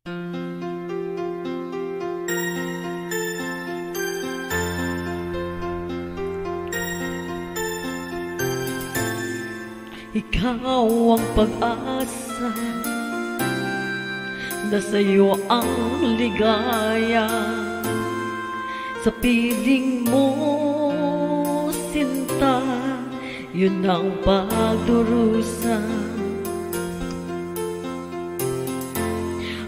Ikaw ang pag-asa na sa'yo ang ligaya. Sa piling mo, sinta, yun ang pagdurusa.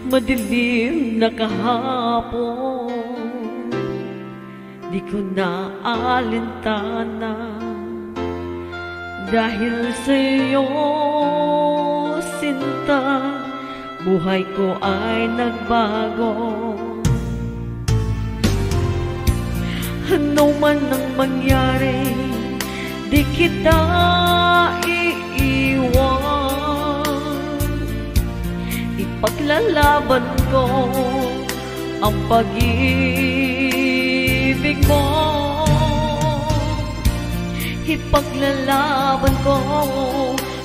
Madilim na kahapon, di ko na alintana. Dahil sa'yo, sinta, buhay ko ay nagbago. Ano man ang mangyari, di kita iiwan. Ipaglalaban ko ang pag-ibig mo. Ipaglalaban ko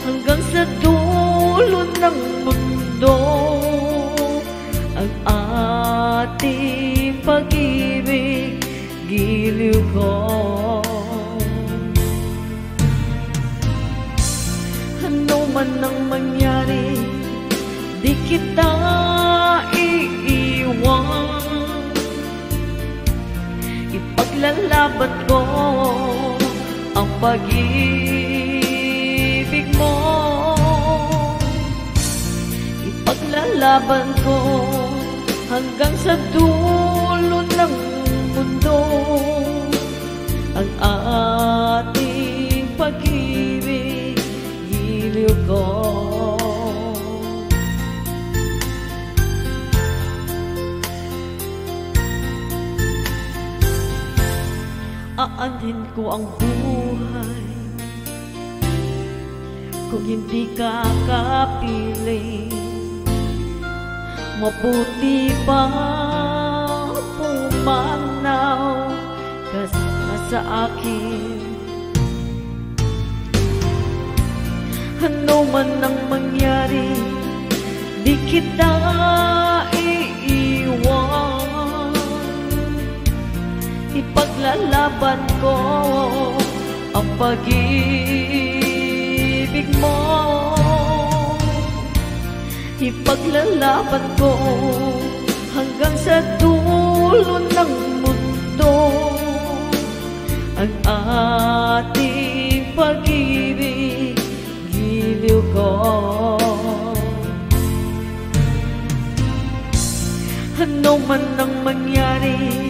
hanggang sa dulo ng mundo ang ating pag-ibig, giliw ko. Ano man ang mangyari, di kita iiwan. Ipaglalaban ko ang pag-ibig mo. Ipaglalaban ko hanggang sa dulo ng mundo ang ating pag-ibig, giliw ko. Aanhin ko ang buhay kung hindi ka kapiling. Mabuti pa pumanaw ka sa akin. Ano man ang mangyari, di kita iiwan. Ipaglalaban ko ang pag-ibig mo. Ipaglalaban ko hanggang sa dulo ng mundo ang ating pag-ibig, giliw ko. Ano man ang mangyari,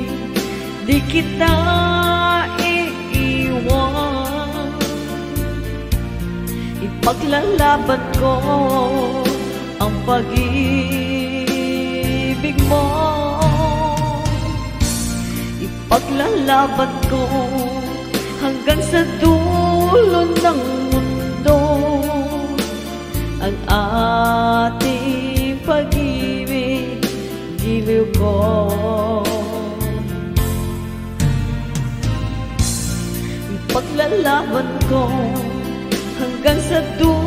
di kita iiwan. Ipaglalaban ko ang pag-ibig mo. Ipaglalaban ko hanggang sa dulo ng mundo ang ating pag-ibig, giliw ko. Ipaglalaban ko hanggang sa dulo